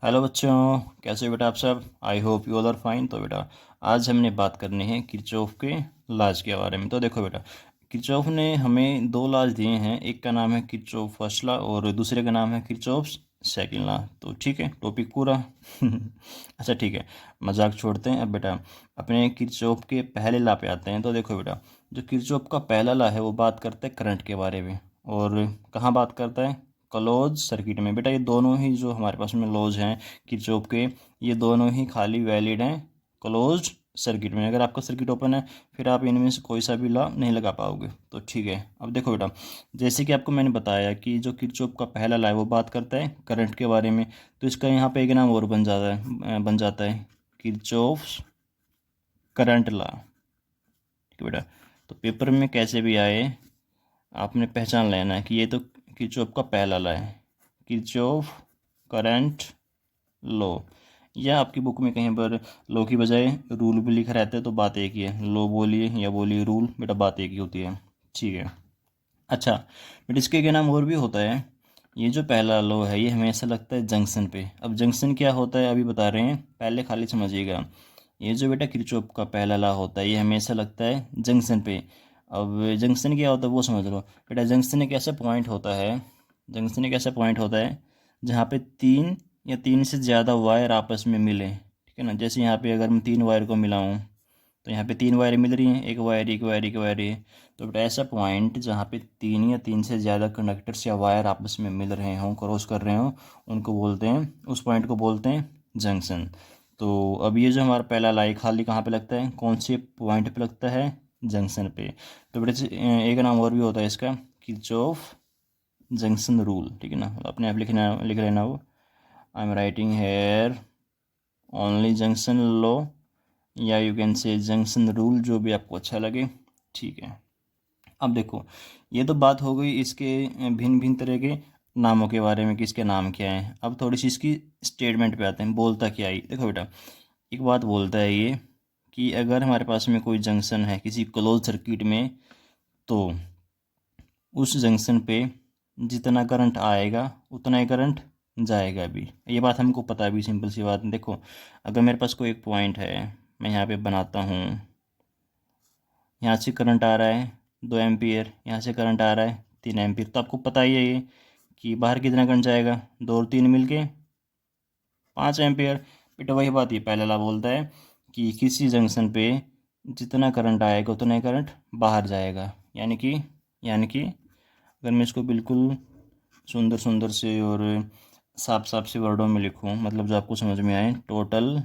Hello बच्चों, कैसे हो बेटा आप सब। I hope you all are fine. तो बेटा आज हमने बात करनी है किरचॉफ के लॉज के बारे में। तो देखो बेटा, किरचॉफ ने हमें दो लॉज दिए हैं। एक का नाम है किरचॉफ फर्स्ट लॉ और दूसरे का नाम है किरचॉफ सेकंड लॉ। तो ठीक है, टॉपिक पूरा। अच्छा ठीक है, मजाक छोड़ते हैं। अब बेटा अपने किरचॉफ के पहले लॉ पे आते हैं। तो देखो बेटा, जो किरचॉफ का पहला लॉ है वो बात करता है करंट के बारे में। और कहाँ बात करता है? क्लोज सर्किट में। बेटा ये दोनों ही जो हमारे पास में लॉज हैं किरचॉफ के, ये दोनों ही खाली वैलिड हैं क्लोज सर्किट में। अगर आपका सर्किट ओपन है फिर आप इनमें से कोई सा भी लॉ नहीं लगा पाओगे। तो ठीक है, अब देखो बेटा, जैसे कि आपको मैंने बताया कि जो किरचॉफ का पहला लॉ है वो बात करता है करंट के बारे में। तो इसका यहाँ पे एक नाम और बन जाता है किरचॉफ करंट लॉ। ठीक है बेटा, तो पेपर में कैसे भी आए आपने पहचान लेना है कि ये तो किरचॉफ का पहला लॉ है, किरचॉफ करंट लो। या आपकी बुक में कहीं पर लो की बजाय रूल भी लिखा रहता है तो बात एक ही है। लो बोलिए या बोलिए रूल, बेटा बात एक ही होती है। ठीक है। अच्छा बेटा, इसके क्या नाम और भी होता है। ये जो पहला लो है ये हमेशा लगता है जंक्शन पे। अब जंक्शन क्या होता है अभी बता रहे हैं, पहले खाली समझिएगा। ये जो बेटा किरचॉफ का पहला लॉ होता है ये हमेशा लगता है जंक्शन पे। अब जंक्शन क्या होता है वो समझ लो बेटा। जंक्शन एक ऐसा पॉइंट होता है, जंक्शन एक ऐसा पॉइंट होता है जहाँ पे तीन या तीन से ज़्यादा वायर आपस में मिले। ठीक है ना, जैसे यहाँ पे अगर मैं तीन वायर को मिलाऊँ तो यहाँ पे तीन वायर मिल रही हैं, एक वायर एक वायर एक वायर है। तो बेटा ऐसा पॉइंट जहाँ पे तीन या तीन से ज़्यादा कंडक्टर्स या वायर आपस में मिल रहे हों, क्रॉस कर रहे हों, उनको बोलते हैं, उस पॉइंट को बोलते हैं जंक्शन। तो अब ये जो हमारा पहला लाई खाली कहाँ पे लगता है, कौन से पॉइंट पे लगता है? जंक्शन पे। तो बेटा एक नाम और भी होता है इसका, किरचॉफ जंक्शन रूल। ठीक है ना, अपने आप लिख लेना वो। I am writing here only junction law, या you can say junction rule, जो भी आपको अच्छा लगे। ठीक है। अब देखो, ये तो बात हो गई इसके भिन्न भिन्न तरह के नामों के बारे में कि इसके नाम क्या हैं। अब थोड़ी सी इसकी स्टेटमेंट पे आते हैं, बोलता क्या है। देखो बेटा, एक बात बोलता है ये कि अगर हमारे पास में कोई जंक्शन है किसी क्लोज सर्किट में, तो उस जंक्शन पे जितना करंट आएगा उतना ही करंट जाएगा भी। ये बात हमको पता भी, सिंपल सी बात है। देखो अगर मेरे पास कोई एक पॉइंट है, मैं यहाँ पे बनाता हूँ, यहाँ से करंट आ रहा है 2 एम्पियर, यहाँ से करंट आ रहा है 3 एम्पियर। तो आपको पता ही है ये कि बाहर कितना करंट जाएगा, 2 और 3 मिलके 5 एम्पियर। बेटा वही बात ये पहला ला बोलता है कि किसी जंक्शन पे जितना करंट आएगा उतना ही करंट बाहर जाएगा। यानी कि अगर मैं इसको बिल्कुल सुंदर सुंदर से और साफ साफ से वर्डों में लिखूं, मतलब जो आपको समझ में आए, total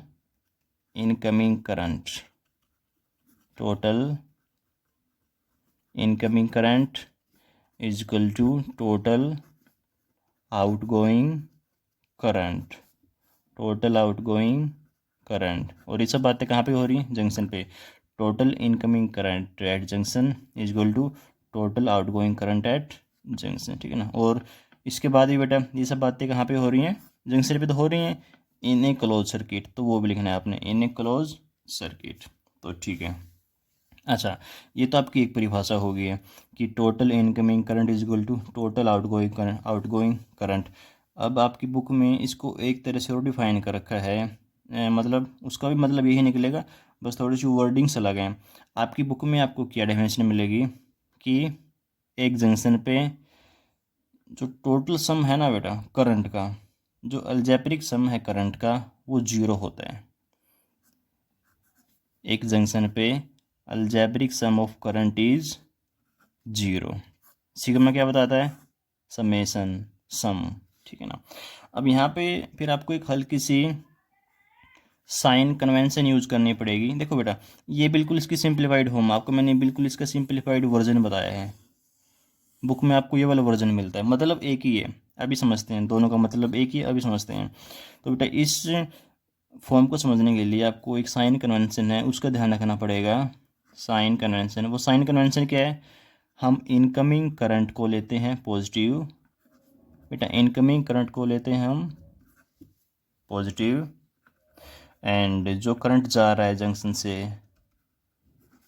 incoming current, total incoming current is equal to total outgoing current, total outgoing current. और ये सब बातें कहाँ पे हो रही हैं? जंक्शन पे। Total incoming current at junction is equal to total outgoing current at junction. ठीक है ना। और इसके बाद भी बेटा ये सब बातें कहाँ पे हो रही हैं? जंक्शन पे तो हो रही हैं, इन ए क्लोज सर्किट। तो वो भी लिखना है आपने, इन ए क्लोज सर्किट। तो ठीक है। अच्छा, ये तो आपकी एक परिभाषा हो गई है कि total incoming current is equal to total outgoing current. अब आपकी बुक में इसको एक तरह से और डिफाइन कर रखा है, मतलब उसका भी मतलब यही निकलेगा, बस थोड़ी सी वर्डिंग्स अलग हैं। आपकी बुक में आपको क्या डेफिनेशन मिलेगी कि एक जंक्शन पे जो टोटल सम है ना बेटा करंट का, जो अलजेब्रिक सम है करंट का, वो जीरो होता है। एक जंक्शन पे algebraic sum of current is zero. Sigma क्या बताता है? Summation, sum. ठीक है ना। अब यहाँ पे फिर आपको एक हल्की सी साइन कन्वेंशन यूज करनी पड़ेगी। देखो बेटा, ये बिल्कुल इसकी सिंप्लीफाइड होम, आपको मैंने बिल्कुल इसका सिंप्लीफाइड वर्जन बताया है। बुक में आपको ये वाला वर्जन मिलता है, मतलब एक ही है। अभी समझते हैं, दोनों का मतलब एक ही है, अभी समझते हैं। तो बेटा इस फॉर्म को समझने के लिए आपको एक साइन कन्वेंशन है उसका ध्यान रखना पड़ेगा। साइन कन्वेंशन, वो साइन कन्वेंशन क्या है? हम इनकमिंग करंट को लेते हैं पॉजिटिव। बेटा इनकमिंग करंट को लेते हैं हम पॉजिटिव, एंड जो करंट जा रहा है जंक्शन से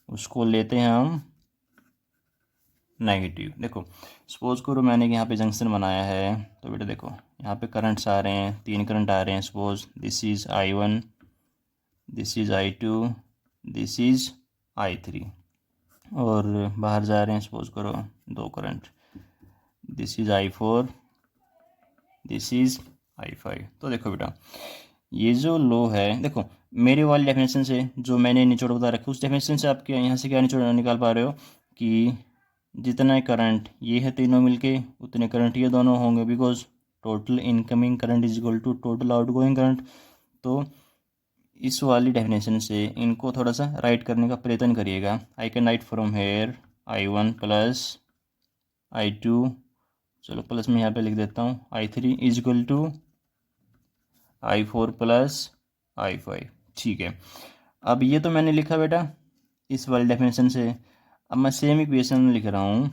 उसको लेते हैं हम नेगेटिव। देखो सपोज करो मैंने यहाँ पे जंक्शन बनाया है, तो बेटा देखो यहाँ पे करंट्स आ रहे हैं, 3 करंट आ रहे हैं। Suppose this is I1, this is I2, this is I3, और बाहर जा रहे हैं सपोज करो 2 current, this is I4, this is I5। तो देखो बेटा ये जो लो है, देखो मेरे वाली डेफिनेशन से जो मैंने निचोड़ बता रखा उस डेफिनेशन से आप क्या यहाँ से क्या निचोड़ निकाल पा रहे हो कि जितना करंट ये है तीनों मिलके उतने करंट ये दोनों होंगे, because total incoming current is equal to total outgoing current. तो इस वाली डेफिनेशन से इनको थोड़ा सा राइट करने का प्रयत्न करिएगा। आई can right from here I1 plus I2, चलो प्लस में यहाँ पे लिख देता हूँ, I3 is equal to I4 plus I5। ठीक है, अब ये तो मैंने लिखा बेटा इस वाली डेफिनेशन से। अब मैं सेम इक्वेशन लिख रहा हूँ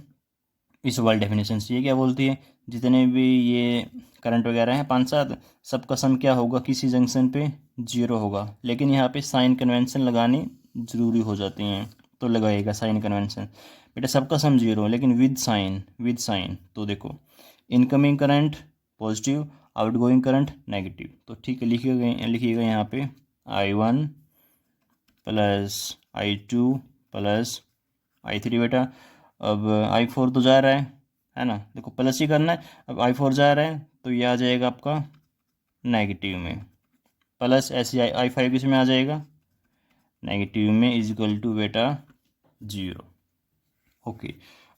इस वाली डेफिनेशन से। ये क्या बोलती है, जितने भी ये करंट वगैरह हैं 5-7, सबका सम क्या होगा, किसी जंक्शन पे 0 होगा, लेकिन यहाँ पे साइन कन्वेंशन लगानी ज़रूरी हो जाती हैं, तो लगाइएगा साइन कन्वेंशन। बेटा सबका सम 0 लेकिन विद साइन। तो देखो incoming current positive, outgoing current negative. तो ठीक है, लिखिएगा यहाँ पे I1 plus I2 plus I3 बेटा। अब I4 तो जा रहा है ना, देखो प्लस ही करना है। अब I4 जा रहा है तो ये आ जाएगा आपका नेगेटिव में, प्लस ऐसे I5 किस में आ जाएगा, नेगेटिव में, इज इक्वल टू बेटा 0। ओके,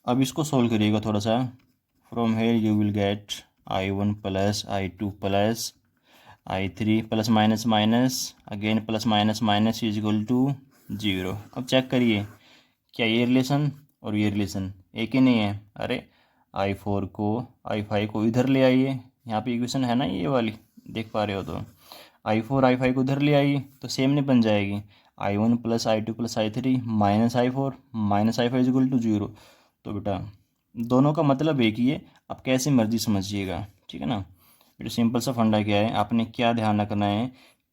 अब इसको सोल्व करिएगा थोड़ा सा। From here you will get I1 plus I2 plus I3 plus minus minus again plus minus minus is equal to 0। अब चेक करिए क्या ये रिलेशन और ये रिलेशन एक ही नहीं है। अरे I4 को I5 को इधर ले आइए, यहाँ पे इक्वेशन है ना ये वाली, देख पा रहे हो तो I4 I5 को इधर ले आइए तो सेम नहीं बन जाएगी। I1 plus I2 plus I3 minus I5 is equal to 0। तो बेटा दोनों का मतलब एक ही है, आप कैसे मर्जी समझिएगा, ठीक है ना। बेटा सिंपल सा फंडा क्या है, आपने क्या ध्यान रखना है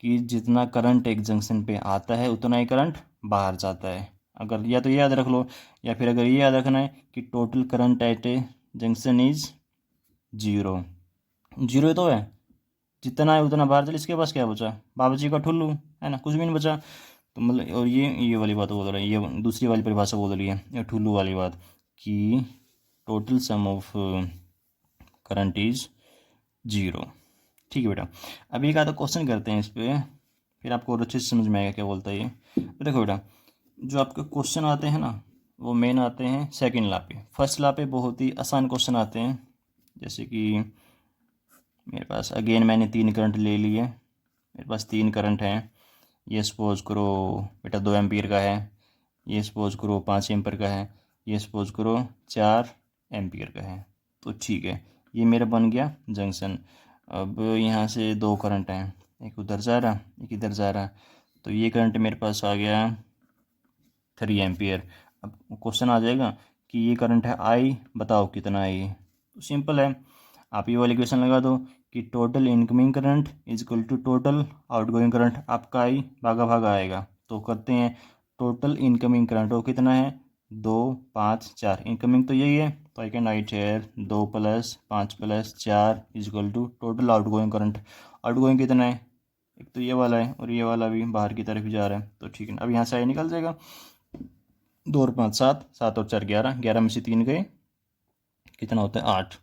कि जितना करंट एक जंक्शन पे आता है उतना ही करंट बाहर जाता है। अगर या तो ये याद रख लो, या फिर अगर ये याद रखना है कि total current eight A junction is 0। 0 तो है, जितना है उतना बाहर चले, इसके पास क्या बचा, बाबूजी का ठुल्लू, है ना, कुछ भी नहीं बचा। तो मतलब और ये वाली बात बोल रहा है, ये दूसरी वाली परिभाषा बोल रही है, ये ठुल्लू वाली बात कि total sum of current is 0। ठीक है बेटा, अब एक आधा क्वेश्चन करते हैं इस पर, फिर आपको और अच्छे से समझ में आएगा क्या बोलता है ये। तो देखो बेटा जो आपके क्वेश्चन आते हैं ना वो मेन आते हैं सेकंड ला पे। फर्स्ट ला पे बहुत ही आसान क्वेश्चन आते हैं, जैसे कि मेरे पास अगेन मैंने 3 करंट ले लिए, मेरे पास 3 करंट हैं। ये सपोज करो बेटा 2 एम्पियर का है, ये सपोज करो 5 एम्पियर का है, ये सपोज करो 4 एम्पियर का है। तो ठीक है, ये मेरा बन गया जंक्शन। अब यहाँ से 2 करंट हैं, एक उधर जा रहा एक इधर जा रहा, तो ये करंट मेरे पास आ गया 3 एम्पियर। अब क्वेश्चन आ जाएगा कि ये करंट है आई, बताओ कितना है ये। तो सिंपल है, आप ये वाली इक्वेशन लगा दो कि total incoming current is equal to total outgoing current, आपका आई भागा भागा आएगा। तो करते हैं टोटल इनकमिंग करंट, वो कितना है 2 5 4, इनकमिंग तो यही है, तो I can write here 2 plus 5 plus 4 is equal to total outgoing current. Outgoing कितना है, एक तो ये वाला है और ये वाला भी बाहर की तरफ ही जा रहा है। तो ठीक है, अब यहाँ से आई निकल जाएगा, 2 और 5 7, 7 और 4 11, 11 में से 3 गए, कितना होता है 8।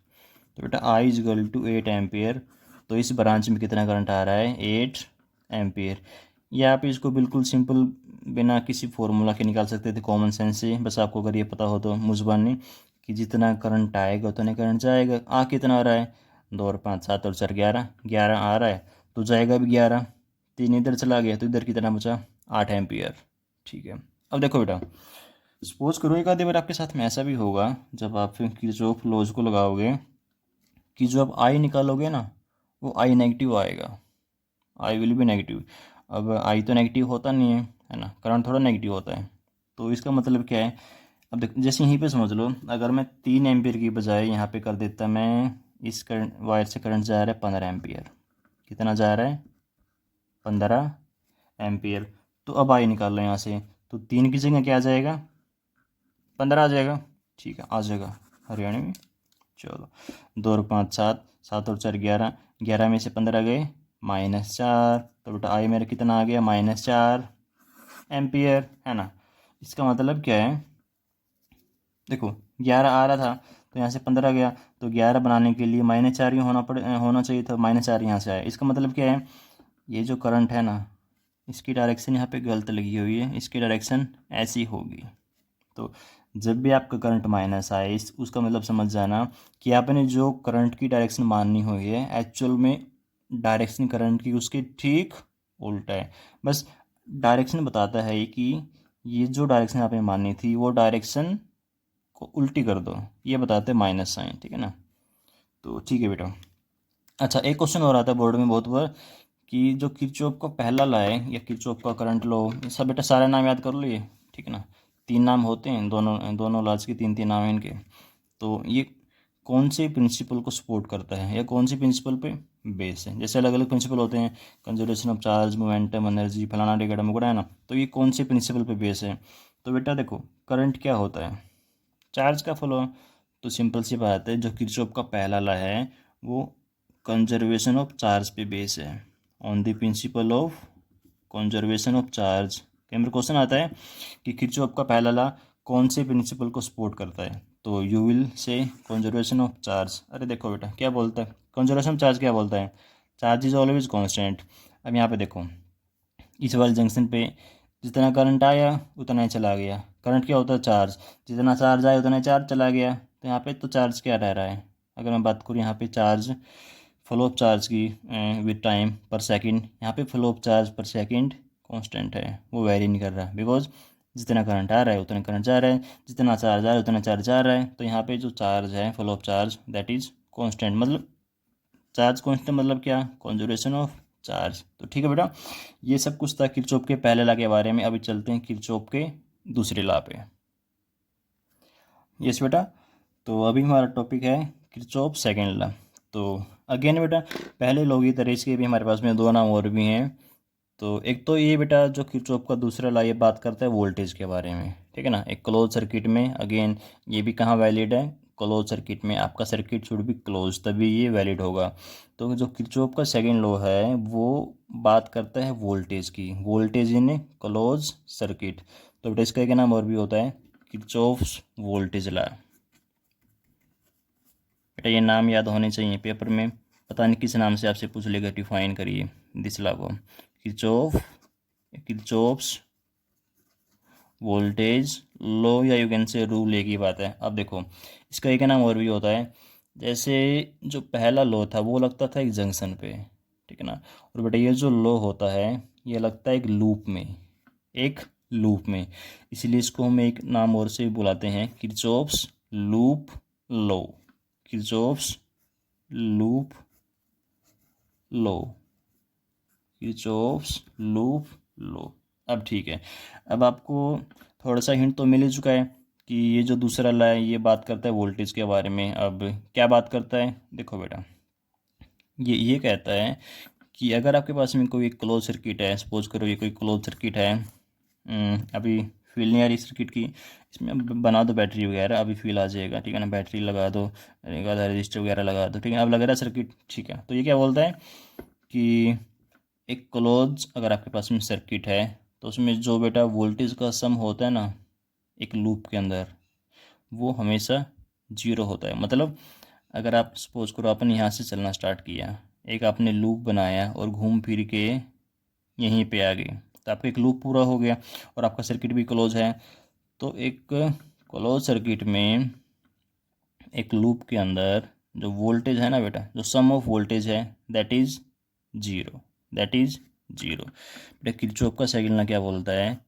तो बेटा आई इज इक्वल टू 8 एम्पियर। तो इस ब्रांच में कितना करंट आ रहा है 8 एम्पियर। या आप इसको बिल्कुल सिंपल बिना किसी फॉर्मूला के निकाल सकते थे कॉमन सेंस से, बस आपको अगर ये पता हो तो मुझबानी कि जितना करंट आएगा उतना करंट जाएगा। आ कितना आ रहा है 2 और 5 7 और 4 11, 11 आ रहा है तो जाएगा भी 11, 3 इधर चला गया तो इधर कितना बचा 8 एम्पियर। ठीक है, अब देखो बेटा सपोज करो एक आधे बार आपके साथ में ऐसा भी होगा जब आप किरचॉफ लॉज को लगाओगे कि जो आप आई निकालोगे ना वो आई नेगेटिव आएगा, आई विल बी नेगेटिव। अब आई तो नेगेटिव होता नहीं है ना, करंट थोड़ा नेगेटिव होता है। तो इसका मतलब क्या है, अब देख जैसे यहीं पे समझ लो, अगर मैं 3 एम्पियर की बजाय यहाँ पे कर देता मैं, इस करंट वायर से करंट जा रहा है 15 एम्पियर, कितना जा रहा है 15 एम्पियर। तो अब आई निकाल लो यहाँ से, तो 3 की जगह क्या आ जाएगा 15 आ जाएगा। ठीक है, आ जाएगा हरियाणा में। चलो, 2 और 5 7, 7 और 4 11, 11 में से 15 गए -4, तो बेटा आई मेरा कितना आ गया -4 एम्पियर, है ना। इसका मतलब क्या है, देखो 11 आ रहा था तो यहाँ से 15 गया, तो 11 बनाने के लिए -4 ही होना चाहिए था, -4 यहाँ से आया। इसका मतलब क्या है, ये जो करंट है ना, इसकी डायरेक्शन यहाँ पे गलत लगी हुई है, इसकी डायरेक्शन ऐसी होगी। तो जब भी आपका करंट माइनस आए, इस उसका मतलब समझ जाना कि आपने जो करंट की डायरेक्शन माननी हुई है, एक्चुअल में डायरेक्शन करंट की उसके ठीक उल्टा है। बस डायरेक्शन बताता है कि ये जो डायरेक्शन आपने माननी थी वो डायरेक्शन को उल्टी कर दो, ये बताते हैं माइनस साइन, ठीक है ना। तो ठीक है बेटा। अच्छा, एक क्वेश्चन हो रहा था बोर्ड में बहुत बार कि जो किरचॉफ का पहला लॉ है या किरचॉफ का करंट लॉ, ये सब बेटा सारे नाम याद कर लो ये, ठीक है ना। 3 नाम होते हैं, दोनों दोनों लॉज के 3 नाम हैं इनके। तो ये कौन से प्रिंसिपल को सपोर्ट करता है या कौन सी प्रिंसिपल पे बेस है। जैसे अलग अलग प्रिंसिपल होते हैं, conservation of charge, momentum, energy, फलाना टिकड़ा मुकड़ा, है ना। तो ये कौन से प्रिंसिपल पे बेस है। तो बेटा देखो, करंट क्या होता है, चार्ज का फ्लो। तो सिंपल सी बात है, जो किरचॉफ का पहला लॉ है वो कंजर्वेशन ऑफ चार्ज पे बेस है, on the principle of conservation of charge. कई बार क्वेश्चन आता है कि किरचॉफ का पहला लॉ कौन से प्रिंसिपल को सपोर्ट करता है, तो you will say conservation of charge. अरे देखो बेटा क्या बोलता है, कंजर्वेशन ऑफ चार्ज क्या बोलता है, चार्ज इज ऑलवेज कांस्टेंट। अब यहाँ पे देखो, इस वाले जंक्शन पे जितना करंट आया उतना ही चला गया। करंट क्या होता है, चार्ज, जितना चार्ज आया उतना ही चार्ज चला गया। तो यहाँ पे तो चार्ज क्या रह रहा है, अगर मैं बात करूँ यहाँ पे चार्ज, फ्लो ऑफ चार्ज की विद टाइम पर सेकंड, यहाँ पे फ्लो ऑफ चार्ज पर सेकंड कांस्टेंट है, वो वेरी नहीं कर रहा, बिकॉज जितना करंट आ रहा है उतना करंट जा रहा है, जितना चार्ज आ रहा है उतना चार्ज जा रहा है। तो यहाँ पे जो चार्ज है, flow of charge, that is constant. मतलब चार्ज कांस्टेंट मतलब क्या, कंजर्वेशन ऑफ चार्ज। तो ठीक है बेटा, ये सब कुछ था किरचॉफ के पहले लॉ के बारे में। अभी चलते हैं किरचॉफ के दूसरे लॉ पे। यस बेटा, तो अभी हमारा टॉपिक है किरचॉफ सेकेंड लॉ। तो अगेन बेटा, पहले लॉ की तरह इसके भी हमारे पास में 2 नाम और भी हैं। तो एक तो ये बेटा, जो किरचॉफ का दूसरा लॉ ये बात करता है वोल्टेज के बारे में, ठीक है ना। एक क्लोज सर्किट में, अगेन ये भी कहाँ वैलिड है, क्लोज सर्किट में। आपका सर्किट शुड बी क्लोज, तभी ये वैलिड होगा। तो जो किरचॉफ का सेकंड लॉ है वो बात करता है वोल्टेज की, वोल्टेज इन क्लोज सर्किट। तो बेटा इसका एक नाम और भी होता है किरचॉफ्स वोल्टेज लॉ। बेटा ये नाम याद होने चाहिए पेपर में, पता नहीं किस नाम से आपसे पूछ लेगा, डिफाइन करिए दिस लॉ को। किरचॉफ्स वोल्टेज लो, या यू कैन से रूल, एक ही बात है। अब देखो इसका एक नाम और भी होता है, जैसे जो पहला लो था वो लगता था एक जंक्शन पे, ठीक है ना। और बेटा ये जो लो होता है ये लगता है एक लूप में, एक लूप में। इसलिए इसको हम एक नाम और से बुलाते हैं किरचॉफ्स लूप लो, किरचॉफ्स लूप लो, किरचॉफ्स लूप लो। अब ठीक है, अब आपको थोड़ा सा हिंट तो मिल ही चुका है कि ये जो दूसरा लॉ है ये बात करता है वोल्टेज के बारे में। अब क्या बात करता है, देखो बेटा, ये कहता है कि अगर आपके पास में कोई क्लोज सर्किट है, सपोज करो ये कोई क्लोज सर्किट है, अभी फील नहीं आ रही सर्किट की, इसमें अब बना दो बैटरी वगैरह, अभी फील आ जाएगा, ठीक है ना। बैटरी लगा दो, एक आधा रजिस्टर वगैरह लगा दो, ठीक है, अब लग रहा है सर्किट, ठीक है। तो ये क्या बोलता है कि एक क्लोज अगर आपके पास में सर्किट है तो उसमें जो बेटा वोल्टेज का सम होता है ना एक लूप के अंदर, वो हमेशा जीरो होता है। मतलब अगर आप सपोज करो आपने यहाँ से चलना स्टार्ट किया, एक आपने लूप बनाया और घूम फिर के यहीं पे आ गए, तो आपका एक लूप पूरा हो गया और आपका सर्किट भी क्लोज है। तो एक क्लोज सर्किट में एक लूप के अंदर जो वोल्टेज है ना बेटा, जो सम ऑफ वोल्टेज है that is zero, that is zero. बेटा किरचॉफ का सेकंड लॉ क्या बोलता है,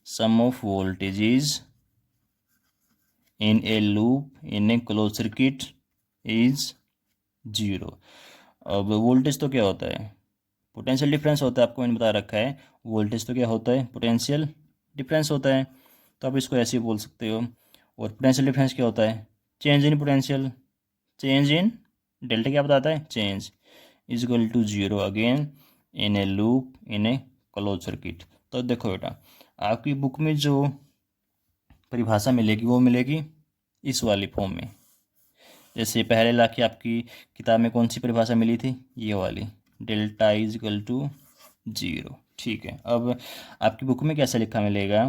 sum of voltage is in a loop in a close circuit is zero. अब वोल्टेज तो क्या होता है, पोटेंशियल डिफरेंस होता है, आपको मैंने बता रखा है। वोल्टेज तो क्या होता है, पोटेंशियल डिफरेंस होता है। तो आप इसको ऐसे ही बोल सकते हो। और पोटेंशियल डिफरेंस क्या होता है, change in potential, change in delta क्या बताता है, change is equal to zero again in a loop in a close circuit. तो देखो बेटा, आपकी बुक में जो परिभाषा मिलेगी वो मिलेगी इस वाली फॉर्म में। जैसे पहले ला के आपकी किताब में कौन सी परिभाषा मिली थी, ये वाली, डेल्टा इज इक्वल टू 0। ठीक है, अब आपकी बुक में कैसा लिखा मिलेगा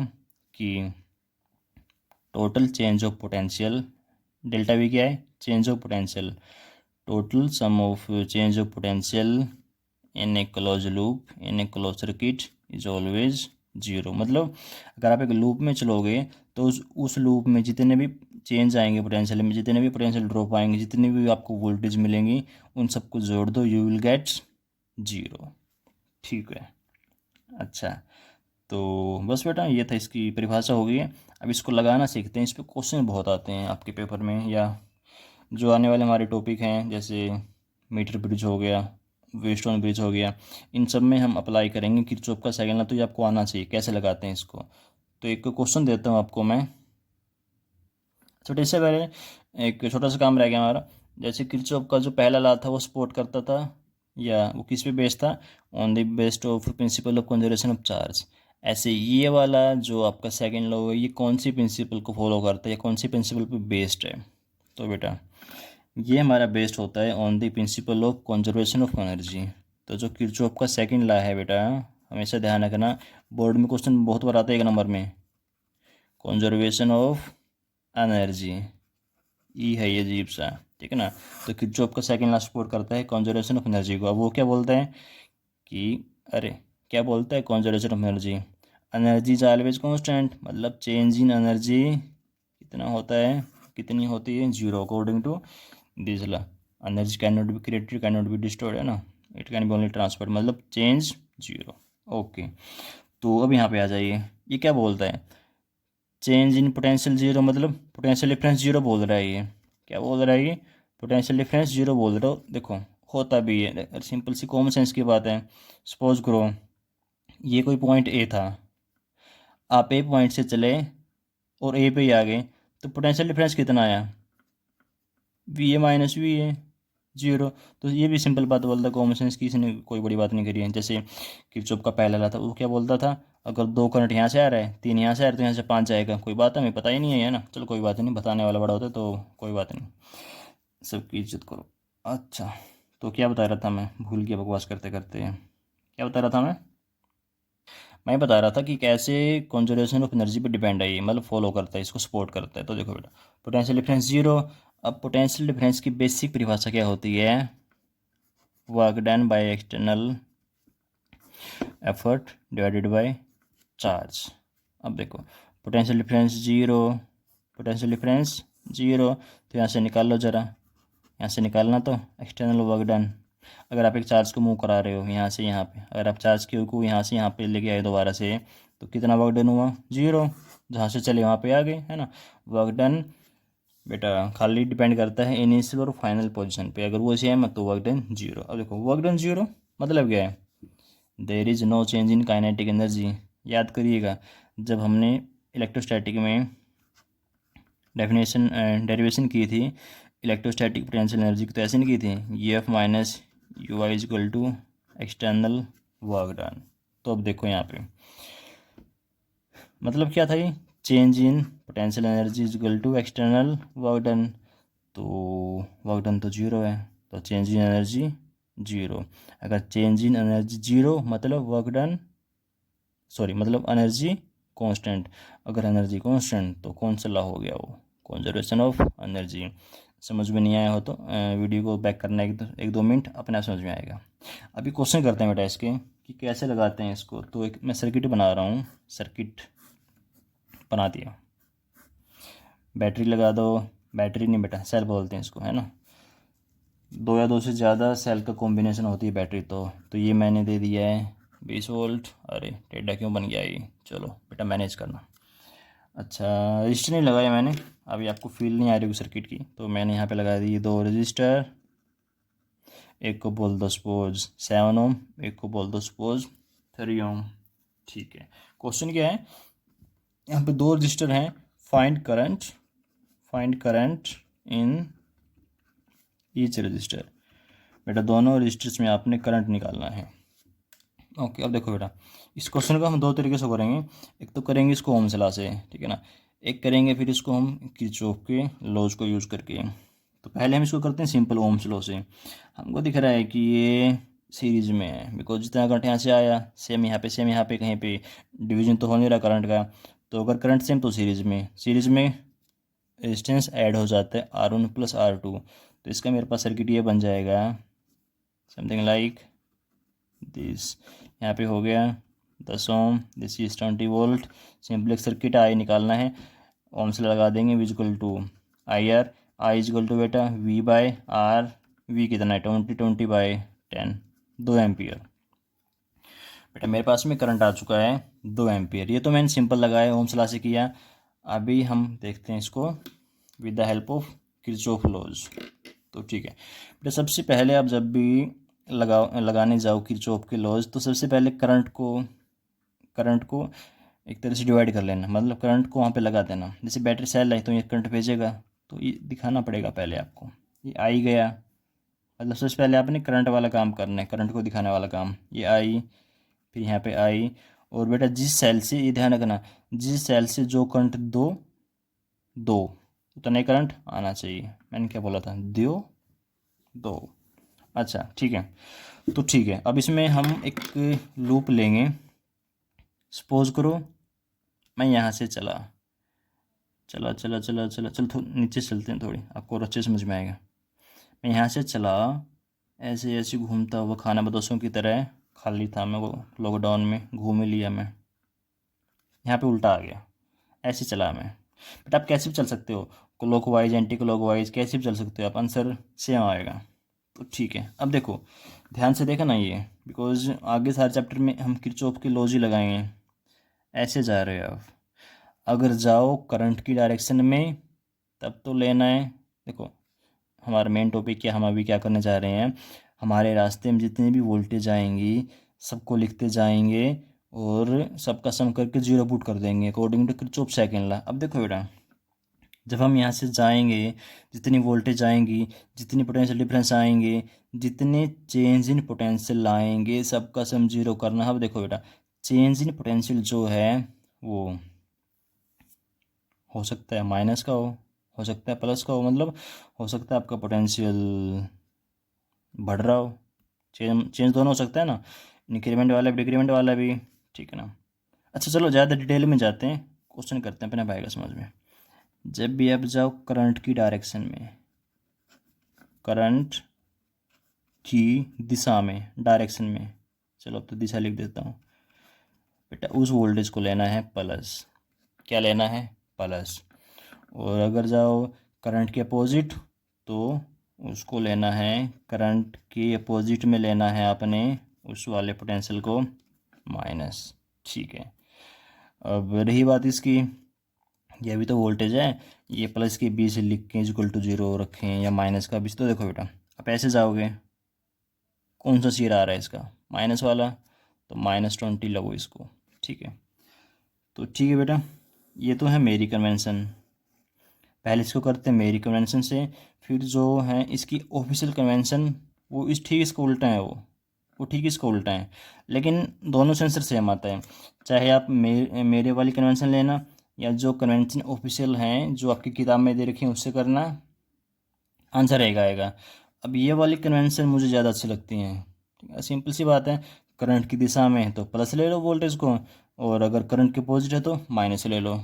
कि total change of potential, delta we क्या है, change of potential, total sum of change of potential in a close loop in a close circuit is always 0। मतलब अगर आप एक लूप में चलोगे तो उस लूप में जितने भी चेंज आएंगे पोटेंशियल में, जितने भी पोटेंशियल ड्रॉप आएंगे, जितनी भी आपको वोल्टेज मिलेंगी, उन सबको जोड़ दो, यू विल गेट 0। ठीक है, अच्छा, तो बस बेटा ये था, इसकी परिभाषा हो गई है। अब इसको लगाना सीखते हैं। इस पर क्वेश्चन बहुत आते हैं आपके पेपर में, या जो आने वाले हमारे टॉपिक हैं, जैसे मीटर ब्रिज हो गया, वेस्टर्न ब्रिज हो गया, इन सब में हम अप्लाई करेंगे किरचॉफ का सेकंड लॉ। तो ये आपको आना चाहिए कैसे लगाते हैं इसको। तो एक क्वेश्चन देता हूँ आपको मैं, छोटे से पहले एक छोटा सा काम रह गया हमारा। जैसे किरचॉफ का जो पहला लॉ था वो सपोर्ट करता था, या वो किस पे बेस्ड था, on the based of principle of conservation of charge. ऐसे ये वाला जो आपका सेकंड लॉ है, ये कौन सी प्रिंसिपल को फॉलो करता है, या कौन सी प्रिंसिपल पे बेस्ड है। तो बेटा ये हमारा बेस्ड होता है on the principle of conservation of energy. तो जो किरचॉफ का सेकंड लॉ है बेटा, हमेशा ध्यान रखना, बोर्ड में क्वेश्चन बहुत बार आता है 1 नंबर में, कंजर्वेशन ऑफ एनर्जी, ई है ये अजीब सा, ठीक है ना। तो किरचॉफ का सेकंड लॉ सपोर्ट करता है कंजर्वेशन ऑफ एनर्जी को। अब वो क्या बोलता है कि, अरे क्या बोलता है, conservation of energy, energy is always constant, मतलब चेंज इन एनर्जी कितना होता है, कितनी होती है, 0 according to this law. Energy can not be created, can not be destroyed, है ना, it can be only transferred, मतलब चेंज 0। ओके, तो अब यहाँ पे आ जाइए, ये क्या बोलता है, चेंज इन पोटेंशियल 0, मतलब पोटेंशियल डिफरेंस 0 बोल रहा है ये। क्या बोल रहा है ये, पोटेंशियल डिफरेंस 0 बोल रहा हो। देखो होता भी है, सिंपल सी कॉमन सेंस की बात है। सपोज करो ये कोई पॉइंट ए था, आप ए पॉइंट से चले और ए पे ही आ गए, तो पोटेंशियल डिफरेंस कितना आया, V A minus V A, 0। तो ये भी सिंपल बात बोलता है, कॉमन सेंस की, इसने कोई बड़ी बात नहीं करी है। जैसे किरचॉफ का पहला लॉ था, वो क्या बोलता था, अगर 2 करंट यहाँ से आ रहा है, 3 यहाँ से आ रहा है, तो यहाँ से 5 जाएगा। कोई बात हमें पता ही नहीं है ना, चलो कोई बात नहीं, बताने वाला बड़ा होता है तो कोई बात नहीं, सबकी इज्जत करो। अच्छा, तो क्या बता रहा था मैं, भूल गया बकवास करते करते, क्या बता रहा था मैं बता रहा था कि कैसे कंजर्वेशन ऑफ एनर्जी पे डिपेंड है ये, मतलब फॉलो करता है, इसको सपोर्ट करता है। तो देखो बेटा, पोटेंशियल डिफरेंस 0। अब पोटेंशियल डिफरेंस की बेसिक परिभाषा क्या होती है, work done by external effort divided by charge. अब देखो पोटेंशियल डिफरेंस 0, पोटेंशियल डिफरेंस 0, तो यहाँ से निकाल लो ज़रा, यहाँ से निकालना, तो एक्सटर्नल वर्क डन, अगर आप एक चार्ज को मूव करा रहे हो यहाँ से यहाँ पे, अगर आप चार्ज क्यू को यहाँ से यहाँ पे लेके आए दोबारा से, तो कितना वर्क डन हुआ, 0, जहाँ से चले वहाँ पे आ गए, है ना। वर्क डन बेटा खाली डिपेंड करता है इनिशियल और फाइनल पोजीशन पे, अगर वो सेम है तो वर्क डन 0। अब देखो वर्क डन 0 मतलब क्या है, there is no change in kinetic energy. याद करिएगा, जब हमने इलेक्ट्रोस्टैटिक में डेरिवेशन की थी इलेक्ट्रोस्टैटिक पोटेंशियल एनर्जी की, तो ऐसे नहीं की थी, E F minus U I is equal to external work done. तो अब देखो यहाँ पे मतलब क्या था, ये change in potential energy is equal to external work done, तो वर्क डन तो 0 है, तो चेंज इन एनर्जी 0। अगर चेंज इन एनर्जी 0 मतलब वर्क डन, सॉरी मतलब एनर्जी कांस्टेंट, अगर एनर्जी कांस्टेंट तो कौन सा लॉ हो गया, वो कंजर्वेशन ऑफ एनर्जी। समझ में नहीं आया हो तो वीडियो को बैक करना, एक दो मिनट, अपने आप समझ में आएगा। अभी क्वेश्चन करते हैं बेटा इसके कि कैसे लगाते हैं इसको। तो एक मैं सर्किट बना रहा हूँ, सर्किट बना दिया, बैटरी लगा दो, बैटरी नहीं बेटा सेल बोलते हैं इसको, है ना, 2 या 2 से ज़्यादा सेल का कॉम्बिनेशन होती है बैटरी। तो ये मैंने दे दिया है 20 वोल्ट, अरे टेढ़ा क्यों बन गया ये, चलो बेटा मैनेज करना। अच्छा रजिस्टर नहीं लगाया मैंने, अभी आपको फील नहीं आ रही होगी सर्किट की, तो मैंने यहाँ पे लगा दी 2 रजिस्टर, एक को बोल दो सपोज 7 ओम, एक को बोल दो सपोज 3 ओम। ठीक है, क्वेश्चन क्या है, यहाँ पे 2 रजिस्टर हैं, find current in each resistor. बेटा दोनों रजिस्टर्स में आपने करंट निकालना है। ओके, अब देखो बेटा इस क्वेश्चन को हम 2 तरीके से करेंगे, एक तो करेंगे इसको ओम ला से, ठीक है ना, एक करेंगे फिर इसको हम किरचॉफ के लॉज को यूज़ करके। तो पहले हम इसको करते हैं सिंपल ओम्स लॉ से। हमको दिख रहा है कि ये सीरीज में है, बिकॉज जितना करंट यहाँ से आया सेम यहाँ पे, सेम यहाँ पे, कहीं पे डिवीजन तो हो नहीं रहा करंट का। तो अगर करंट सेम तो सीरीज में रेजिस्टेंस ऐड हो जाता है R1 + R2। तो इसका मेरे पास सर्किट ये बन जाएगा समथिंग लाइक दिस। यहाँ पे हो गया 10 ohm, this is 20 volt. Simple एक सर्किट आई निकालना है, ओम्स लगा देंगे, V equal to IR, I equal to बेटा V/R। V कितना है 20/10, 2 एम्पियर। बेटा मेरे पास में करंट आ चुका है 2 एम्पियर। ये तो मैंने सिंपल लगाया, ओम्स लॉ से किया। अभी हम देखते हैं इसको with the help of Kirchhoff laws. तो ठीक है बेटा, सबसे पहले आप जब भी लगाने जाओ किरचॉफ के लॉज, तो सबसे पहले करंट को एक तरह से डिवाइड कर लेना, मतलब करंट को वहाँ पे लगा देना। जैसे बैटरी सेल है तो ये करंट भेजेगा, तो ये दिखाना पड़ेगा पहले आपको। ये आई गया, मतलब सबसे पहले आपने करंट वाला काम करना है, करंट को दिखाने वाला काम। ये आई, फिर यहाँ पे आई। और बेटा जिस सेल से, ये ध्यान रखना, जिस सेल से जो करंट दो उतना ही करंट आना चाहिए। मैंने क्या बोला था, दो। अच्छा ठीक है, तो ठीक है। अब इसमें हम एक लूप लेंगे। सपोज करो मैं यहाँ से चल नीचे चलते हैं, थोड़ी आपको और अच्छे समझ में आएगा। मैं यहाँ से चला, ऐसे ऐसे घूमता हुआ खाना बदोशों की तरह, खाली था मैं वो लॉकडाउन में, घूम ही लिया मैं। यहाँ पे उल्टा आ गया, ऐसे चला मैं। बट आप कैसे भी चल सकते हो, क्लॉकवाइज एंटी क्लॉकवाइज कैसे भी चल सकते हो आप, आंसर सेम आएगा। तो ठीक है, अब देखो ध्यान से देखा ना ये, बिकॉज आगे सारे चैप्टर में हम किरचॉफ की लॉज ही लगाएंगे। ऐसे जा रहे हो आप, अगर जाओ करंट की डायरेक्शन में तब तो लेना है। देखो हमारा मेन टॉपिक क्या, हम अभी क्या करने जा रहे हैं, हमारे रास्ते में जितनी भी वोल्टेज आएंगी सबको लिखते जाएंगे और सबका सम करके जीरो पुट कर देंगे according to Kirchhoff second law. अब देखो बेटा, जब हम यहाँ से जाएंगे, जितनी वोल्टेज आएंगी, जितनी पोटेंशियल डिफरेंस आएंगे, जितने चेंज इन पोटेंशियल आएंगे, सबका सम जीरो करना है। अब देखो बेटा, चेंज इन पोटेंशियल जो है वो हो सकता है माइनस का हो सकता है प्लस का हो, मतलब हो सकता है आपका पोटेंशियल बढ़ रहा हो। चेंज दोनों हो सकता है ना, इंक्रीमेंट वाला भी डिक्रीमेंट वाला भी, ठीक है ना। अच्छा चलो ज़्यादा डिटेल में जाते हैं, क्वेश्चन करते हैं अपने भाई का समझ में। जब भी आप जाओ करंट की डायरेक्शन में, करंट की दिशा में, डायरेक्शन में, चलो अब तो दिशा लिख देता हूँ बेटा, उस वोल्टेज को लेना है प्लस। क्या लेना है, प्लस। और अगर जाओ करंट के अपोजिट, तो उसको लेना है, करंट के अपोजिट में लेना है आपने उस वाले पोटेंशियल को, माइनस। ठीक है, अब रही बात इसकी, ये भी तो वोल्टेज है, ये प्लस के बीच लिख के इक्वल टू जीरो रखें या माइनस का बीच। तो देखो बेटा, आप ऐसे जाओगे, कौन सा सिरा आ रहा है इसका, माइनस वाला, तो -20 लगो इसको। ठीक है, तो ठीक है बेटा, ये तो है मेरी कन्वेंशन। पहले इसको करते हैं मेरी कन्वेंशन से, फिर जो है इसकी ऑफिशियल कन्वेंशन, वो इस ठीक इसका उल्टा है, वो ठीक इसका उल्टा है। लेकिन दोनों से आंसर सेम आता है, चाहे आप मेरे वाली कन्वेंशन लेना या जो कन्वेंशन ऑफिशियल हैं जो आपकी किताब में दे रखी हैं उससे करना, आंसर एक आएगा। अब ये वाली कन्वेंशन मुझे ज़्यादा अच्छी लगती हैं। ठीक है, सिंपल सी बात है, करंट की दिशा में है तो प्लस ले लो वोल्टेज को, और अगर करंट के अपोजिट है तो माइनस ले लो।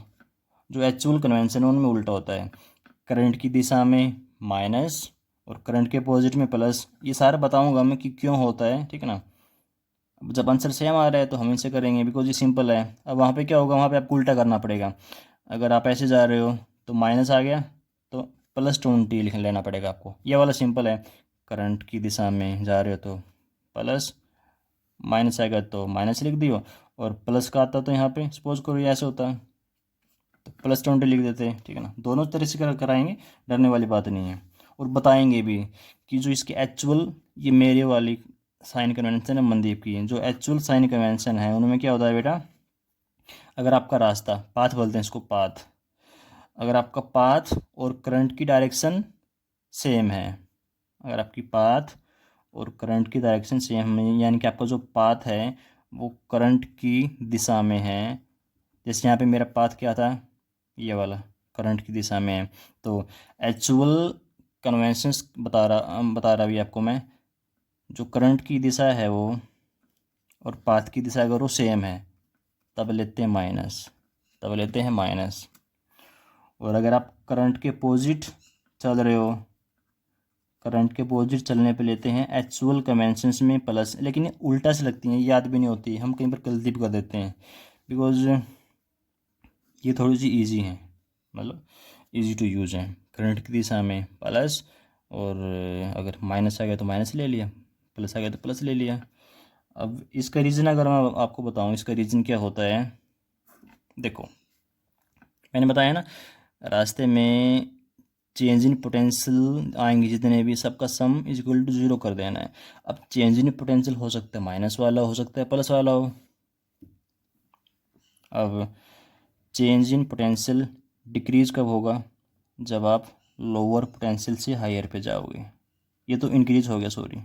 जो एक्चुअल कन्वेंशन है उनमें उल्टा होता है, करंट की दिशा में माइनस और करंट के अपोजिट में प्लस। ये सारा बताऊंगा मैं कि क्यों होता है, ठीक है ना। अब जब आंसर सेम आ रहा है तो हम इसे करेंगे, बिकॉज ये सिंपल है। अब वहाँ पे क्या होगा, वहाँ पे आपको उल्टा करना पड़ेगा। अगर आप ऐसे जा रहे हो तो माइनस आ गया, तो +20 लिख लेना पड़ेगा आपको। ये वाला सिंपल है, करंट की दिशा में जा रहे हो तो प्लस, माइनस आएगा तो माइनस लिख दियो, और प्लस का आता तो यहाँ पे सपोज करो ये ऐसे होता है तो +20 लिख देते हैं। ठीक है ना, दोनों तरह से कराएंगे, डरने वाली बात नहीं है। और बताएंगे भी कि जो इसकी एक्चुअल, ये मेरे वाली साइन कन्वेंशन है मनदीप की, जो एक्चुअल साइन कन्वेंशन है उनमें क्या होता है बेटा, अगर आपका रास्ता, पाथ बोलते हैं इसको, पाथ, अगर आपका पाथ और करंट की डायरेक्शन सेम है, अगर आपकी पाथ और करंट की डायरेक्शन सेम है, यानी कि आपका जो पाथ है वो करंट की दिशा में है। जैसे यहाँ पे मेरा पाथ क्या था, ये वाला करंट की दिशा में है। तो एक्चुअल कन्वेंशंस बता रहा भी आपको मैं, जो करंट की दिशा है वो और पाथ की दिशा अगर वो सेम है तब लेते हैं माइनस, तब लेते हैं माइनस। और अगर आप करंट के अपोजिट चल रहे हो, करंट के अपोजिट चलने पे लेते हैं एक्चुअल कन्वेंशंस में प्लस। लेकिन ये उल्टा से लगती हैं, याद भी नहीं होती, हम कहीं पर गलती भी कर देते हैं, बिकॉज ये थोड़ी सी इजी हैं, मतलब इजी टू यूज़ है। करंट की दिशा में प्लस, और अगर माइनस आ गया तो माइनस ले लिया, प्लस आ गया तो प्लस ले लिया। अब इसका रीज़न अगर मैं आपको बताऊं, इसका रीज़न क्या होता है, देखो मैंने बताया ना, रास्ते में चेंज इन पोटेंशियल आएंगे जितने भी, सबका सम इज इक्वल टू 0 कर देना है। अब चेंज इन पोटेंशियल हो सकता है माइनस वाला, हो सकता है प्लस वाला हो। अब चेंज इन पोटेंशियल डिक्रीज कब होगा, जब आप लोअर पोटेंशियल से हायर पे जाओगे। ये तो इंक्रीज हो गया, सॉरी,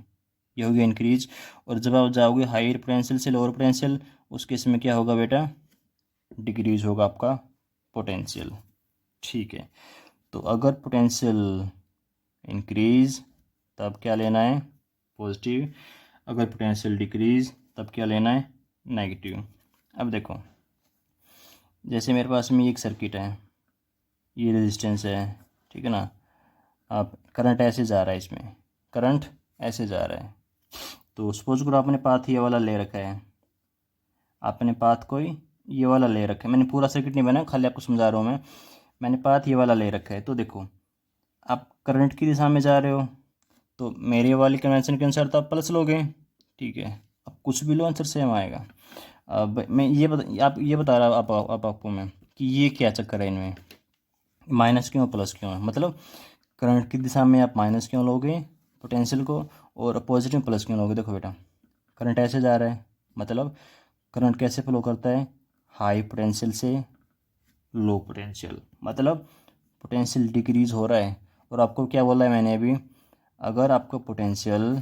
ये हो गया इंक्रीज। और जब आप जाओगे हायर पोटेंशियल से लोअर पोटेंशियल, उस केस में क्या होगा बेटा, डिक्रीज होगा आपका पोटेंशियल। ठीक है, तो अगर पोटेंशियल इंक्रीज तब क्या लेना है, पॉजिटिव। अगर पोटेंशियल डिक्रीज तब क्या लेना है, नेगेटिव। अब देखो, जैसे मेरे पास में एक सर्किट है, ये रेजिस्टेंस है, ठीक है ना। अब करंट ऐसे जा रहा है, इसमें करंट ऐसे जा रहा है। तो सपोज करो आपने पाथ ये वाला ले रखा है, आपने पाथ कोई ये वाला ले रखा है, मैंने पूरा सर्किट नहीं बनाया, खाली आपको समझा रहा हूँ मैं। मैंने पाथ ये वाला ले रखा है, तो देखो आप करंट की दिशा में जा रहे हो, तो मेरे वाली कन्वेंशन के अनुसार तो आप प्लस लोगे, ठीक है। अब कुछ भी लो, आंसर सेम आएगा। अब मैं आप ये बता रहा आप आपको मैं कि ये क्या चक्कर है इनमें, माइनस क्यों प्लस क्यों है। मतलब करंट की दिशा में आप माइनस क्यों लोगे पोटेंशियल को, और अपोजिट में प्लस क्यों लोगे। देखो बेटा, करंट ऐसे जा रहा है, मतलब करंट कैसे फ्लो करता है, हाई पोटेंशियल से लो पोटेंशियल, मतलब पोटेंशियल डिक्रीज हो रहा है। और आपको क्या बोला है मैंने अभी, अगर आपका पोटेंशियल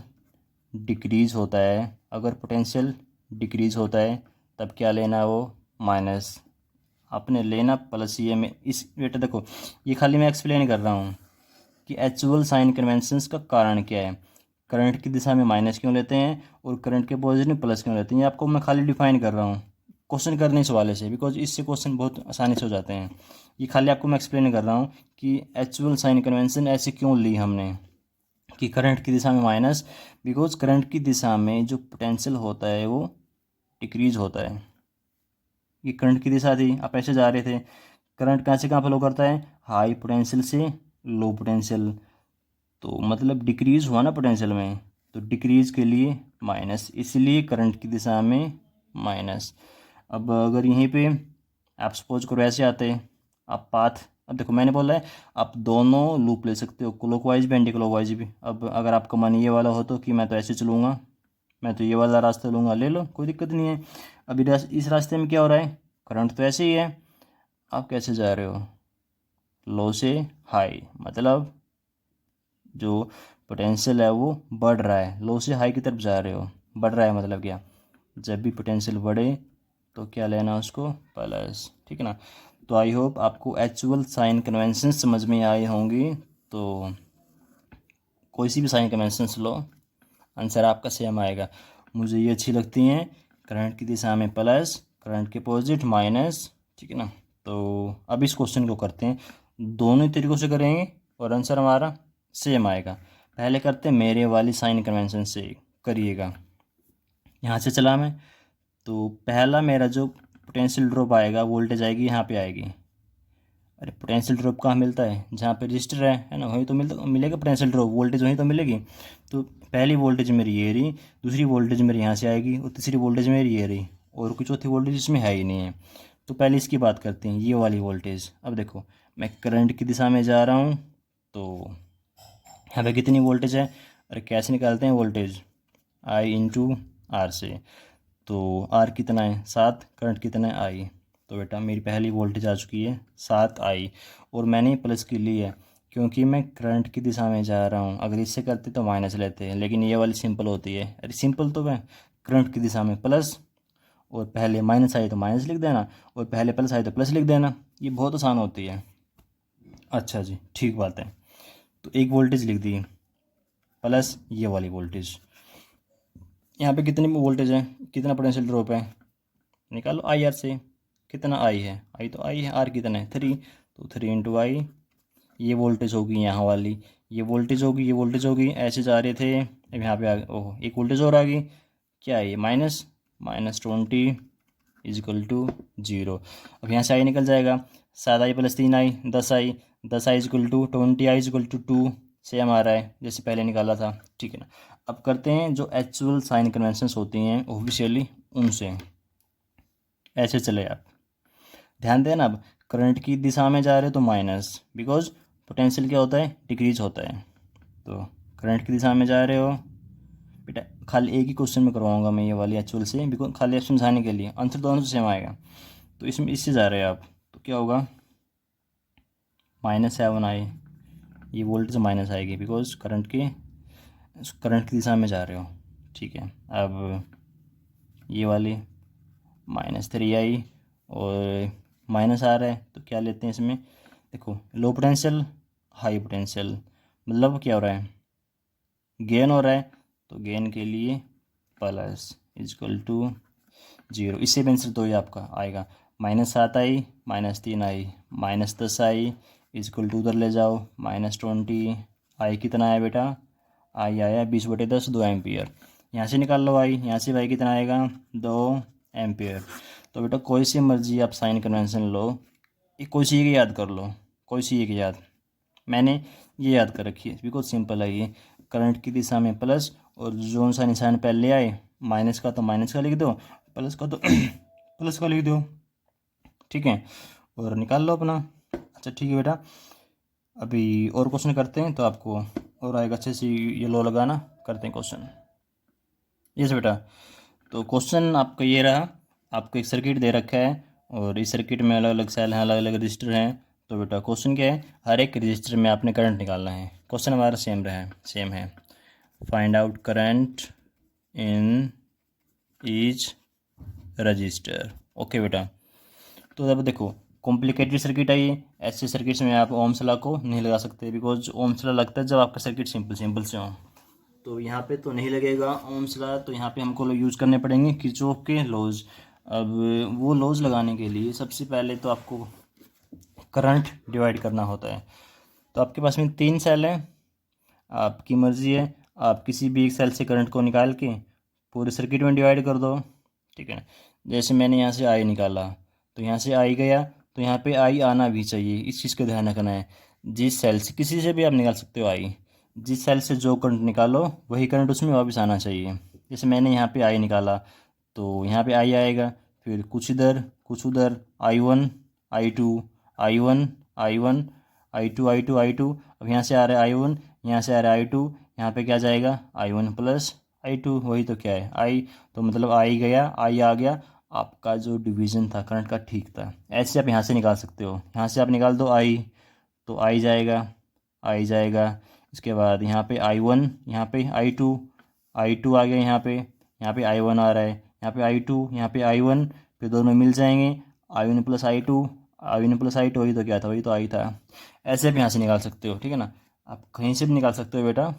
डिक्रीज होता है, अगर पोटेंशियल डिक्रीज होता है तब क्या लेना है, वो माइनस आपने लेना प्लस। ये में इस बेटा देखो, ये खाली मैं एक्सप्लेन कर रहा हूँ कि एक्चुअल साइन कन्वेंशंस का कारण क्या है, करंट की दिशा में माइनस क्यों लेते हैं और करंट के अपोजिट में प्लस क्यों लेते हैं। ये आपको मैं खाली डिफाइन कर रहा हूँ क्वेश्चन करने इस वाले से, बिकॉज इससे क्वेश्चन बहुत आसानी से हो जाते हैं। ये खाली आपको मैं एक्सप्लेन कर रहा हूँ कि एक्चुअल साइन कन्वेंशन ऐसे क्यों ली हमने, कि करंट की दिशा में माइनस, बिकॉज करंट की दिशा में जो पोटेंशियल होता है वो डिक्रीज होता है। ये करंट की दिशा थी, आप ऐसे जा रहे थे, करंट कहाँ से कहाँ फ्लो करता है, हाई पोटेंशियल से लो पोटेंशियल, तो मतलब डिक्रीज हुआ ना पोटेंशियल में, तो डिक्रीज के लिए माइनस, इसलिए करंट की दिशा में माइनस। अब अगर यहीं पे आप सपोज करो ऐसे आते आप पाथ, अब देखो मैंने बोला है आप दोनों लूप ले सकते हो, क्लॉकवाइज भी एंटी क्लॉकवाइज भी। अब अगर आपका मन ये वाला हो तो कि मैं तो ऐसे चलूँगा, मैं तो ये वाला रास्ता लूँगा, ले लो, कोई दिक्कत नहीं है। अभी इस रास्ते में क्या हो रहा है, करंट तो ऐसे ही है, आप कैसे जा रहे हो, लो से हाई, मतलब जो पोटेंशियल है वो बढ़ रहा है, लो से हाई की तरफ जा रहे हो, बढ़ रहा है मतलब क्या, जब भी पोटेंशियल बढ़े तो क्या लेना उसको, प्लस, ठीक है ना। तो आई होप आपको एक्चुअल साइन कन्वेंशन समझ में आई होंगी। तो कोई सी भी साइन कन्वेंशंस लो, आंसर आपका सेम आएगा। मुझे ये अच्छी लगती हैं, करंट की दिशा में प्लस, करंट के अपोजिट माइनस, ठीक है ना। तो अब इस क्वेश्चन को करते हैं, दोनों ही तरीक़ों से करेंगे और आंसर हमारा सेम आएगा। पहले करते हैं मेरे वाली साइन कन्वेंशन से, करिएगा। यहाँ से चला मैं, तो पहला मेरा जो पोटेंशियल ड्रॉप आएगा, वोल्टेज आएगी यहाँ पे आएगी। अरे पोटेंशियल ड्रॉप कहाँ मिलता है, जहाँ पे रजिस्टर है ना, वहीं तो मिलेगा पोटेंशियल ड्रॉप, वोल्टेज वहीं तो मिलेगी। तो पहली वोल्टेज मेरी ये रही, दूसरी वोल्टेज मेरी यहाँ से आएगी, और तीसरी वोल्टेज मेरी ये रही, और कोई चौथी वोल्टेज इसमें है ही नहीं है। तो पहले इसकी बात करते हैं, ये वाली वोल्टेज। अब देखो मैं करंट की दिशा में जा रहा हूँ, तो यहाँ पे कितनी वोल्टेज है, अरे कैसे निकालते हैं वोल्टेज, आई इंटू आर से। तो आर कितना है 7, करंट कितना है आई, तो बेटा मेरी पहली वोल्टेज आ चुकी है 7 आई, और मैंने प्लस की ली है क्योंकि मैं करंट की दिशा में जा रहा हूँ। अगर इससे करते तो माइनस लेते हैं, लेकिन ये वाली सिंपल होती है, अरे सिंपल तो मैं करंट की दिशा में प्लस, और पहले माइनस आए तो माइनस लिख देना, और पहले प्लस आए तो प्लस लिख देना। ये बहुत आसान होती है। अच्छा जी, ठीक बात है। तो एक वोल्टेज लिख दी प्लस ये वाली वोल्टेज। यहाँ पे कितनी वोल्टेज है, कितना पोटेंशियल ड्रॉप है, निकालो आई आर से। कितना आई है, आई तो आई है, आर कितना है 3, तो 3 इंटू आई। ये वोल्टेज होगी यहाँ वाली, ये वोल्टेज होगी, ये वोल्टेज होगी, ऐसे जा रहे थे। अब यहाँ पे आ ओह एक वोल्टेज और आ गई, क्या है ये माइनस, -20 इजिकल टू 0। अब यहाँ से आई निकल जाएगा, 7 I plus 3 I 10 I, 10 I equal to 20 I equal to 2, same आ रहा है जैसे पहले निकाला था, ठीक है ना। अब करते हैं जो एक्चुअल साइन कन्वेंशंस होती हैं ऑफिशियली उनसे। ऐसे चले आप, ध्यान देना। अब करंट की दिशा में जा रहे हो तो माइनस, बिकॉज पोटेंशियल क्या होता है, डिक्रीज होता है। तो करंट की दिशा में जा रहे हो बेटा, खाली एक ही क्वेश्चन में करवाऊंगा मैं ये वाली एक्चुअल से, बिकॉज खाली आप समझाने के लिए, आंसर दोनों से सेम आएगा। तो इसमें इससे जा रहे हैं आप, तो क्या होगा -7 आई, ये वोल्टेज माइनस आएगी बिकॉज करंट की दिशा में जा रहे हो, ठीक है। अब ये वाली -3 आई और माइनस आ रहा है, तो क्या लेते हैं इसमें, देखो लो पोटेंशियल हाई पोटेंशियल, मतलब क्या हो रहा है, गेन हो रहा है, तो गेन के लिए प्लस इजक्वल टू 0। इससे भी आंसर 2 ही आपका आएगा, -7 आई -3 आई -10 आई इजक्वल टू उधर ले जाओ -20 आई। कितना आया बेटा, आई आया 20/10 2 एम्पियर। यहाँ से निकाल लो आई, यहाँ से भाई कितना आएगा 2 एम्पियर। तो बेटा कोई सी मर्जी आप साइन कन्वेंशन लो, कोई सी एक याद कर लो, कोई सी एक याद, मैंने ये याद कर रखी है बिकॉज सिंपल है ये। करंट की दिशा में प्लस, और जो सा निशान पहले आए माइनस का तो माइनस का लिख दो, प्लस का तो प्लस का लिख दो, ठीक है, और निकाल लो अपना। अच्छा ठीक है बेटा, अभी और क्वेश्चन करते हैं तो आपको और आएगा अच्छे से ये लो लगाना। करते हैं क्वेश्चन। यस बेटा, तो क्वेश्चन आपका ये रहा, आपको एक सर्किट दे रखा है और इस सर्किट में अलग अलग सेल हैं, अलग अलग रजिस्टर हैं। तो बेटा क्वेश्चन क्या है, हर एक रजिस्टर में आपने करंट निकालना है। क्वेश्चन हमारा सेम है, find out current in each resistor. Okay बेटा, तो अब देखो कॉम्प्लिकेटेड सर्किट है ये, ऐसे सर्किट्स में आप ओम्स लॉ को नहीं लगा सकते, बिकॉज ओम्स लॉ लगता है जब आपका सर्किट सिंपल से हो। तो यहाँ पे तो नहीं लगेगा ओम्स लॉ, तो यहाँ पे हमको यूज़ करने पड़ेंगे किरचॉफ के लॉज। अब वो लॉज लगाने के लिए सबसे पहले तो आपको करंट डिवाइड करना होता है। तो आपके पास में 3 सेल है, आपकी मर्ज़ी है, आप किसी भी एक सेल से करंट को निकाल के पूरे सर्किट में डिवाइड कर दो, ठीक है। जैसे मैंने यहाँ से आई निकाला, तो यहाँ से आई गया, तो यहाँ पे आई आना भी चाहिए, इस चीज़ का ध्यान रखना है। जिस सेल से, किसी से भी आप निकाल सकते हो आई, जिस सेल से जो करंट निकालो वही करंट उसमें वापस आना चाहिए। जैसे मैंने यहाँ पे आई निकाला, तो यहाँ पे आई आएगा, फिर कुछ इधर कुछ उधर, I1 I2 I1 I1 I2 I2 I2। अब यहाँ से आ रहा है I1, यहाँ से आ रहा है I2, यहाँ पे क्या जाएगा I1 प्लस I2, वही तो क्या है I, तो मतलब आई गया, आई आ गया, आपका जो डिवीज़न था करंट का ठीक था। ऐसे आप यहाँ से निकाल सकते हो, यहाँ से आप निकाल दो आई, तो आई जाएगा, आई जाएगा। इसके बाद यहाँ पे I1, यहाँ पे I2 आ गया, यहाँ पे I1 आ रहा है, यहाँ पे I2, यहाँ पे I1, फिर दोनों मिल जाएंगे I1 plus I2, I1 plus I2, वही तो क्या था, वही तो आई था। ऐसे भी यहाँ से निकाल सकते हो, ठीक है ना, आप कहीं से भी निकाल सकते हो बेटा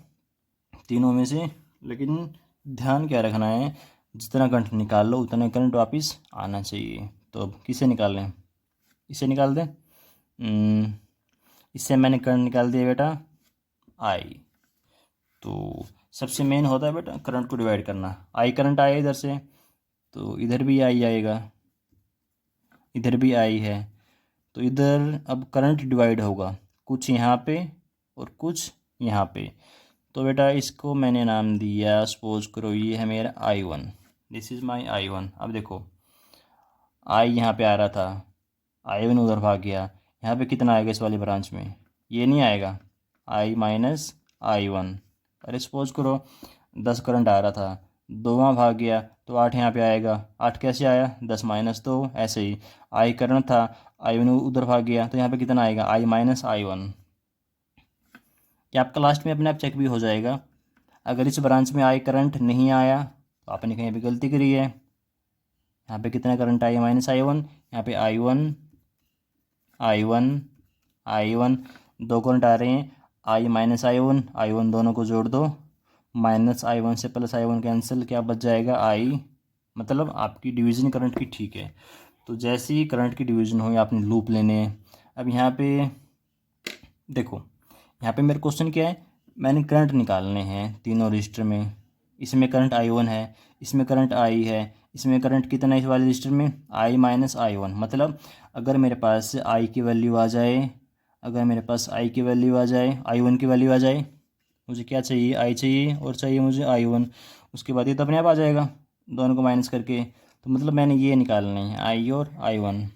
तीनों में से, लेकिन ध्यान क्या रखना है, जितना करंट निकाल लो उतना करंट वापस आना चाहिए। तो अब किसे निकाल लें, इसे निकाल दें, इससे मैंने करंट निकाल दिया बेटा आई। तो सबसे मेन होता है बेटा करंट को डिवाइड करना। आई करंट आया इधर से, तो इधर भी आई आएगा, इधर भी आई है, तो इधर अब करंट डिवाइड होगा, कुछ यहाँ पे और कुछ यहाँ पे। तो बेटा इसको मैंने नाम दिया, सपोज करो ये है मेरा I1, this is my I1। अब देखो आई यहाँ पे आ रहा था, I1 उधर भाग गया, यहाँ पे कितना आएगा इस वाली ब्रांच में, ये नहीं आएगा I माइनस I1। अरे सपोज करो 10 करंट आ रहा था, 2 वहाँ भाग गया, तो 8 यहाँ पे आएगा, 8 कैसे आया 10 माइनस 2, ऐसे ही आई करंट था, I1 उधर भाग गया, तो यहाँ पे कितना आएगा I माइनस I1। ये आपका लास्ट में अपने आप चेक भी हो जाएगा। अगर इस ब्रांच में आई करंट नहीं आया तो आपने कहीं भी गलती करी है, यहाँ पे कितना current I minus I one, यहाँ पे I one I one I one, दो करंट आ रहे हैं, आई माइनस आई वन दोनों को जोड़ दो, माइनस आई वन से प्लस आई वन कैंसिल, क्या बच जाएगा आई, मतलब आपकी डिवीज़न करंट की ठीक है। तो जैसे ही करंट की डिवीज़न हुई आपने लूप लेने हैं। अब यहाँ पे देखो, यहाँ पे मेरे क्वेश्चन क्या है, मैंने करंट निकालने हैं तीनों रजिस्टर में। इसमें करंट आई वन है, इसमें करंट आई है, इसमें करंट कितना है इस वाले रजिस्टर में, आई माइनस आई वन। मतलब अगर मेरे पास आई की वैल्यू आ जाए, अगर मेरे पास आई की वैल्यू आ जाए, आई वन की वैल्यू आ जाए, मुझे क्या चाहिए, आई चाहिए और चाहिए मुझे आई वन। उसके बाद ये तो अपने आप आ जाएगा दोनों को माइनस करके। तो मतलब मैंने ये निकालने हैं आई और आई वन।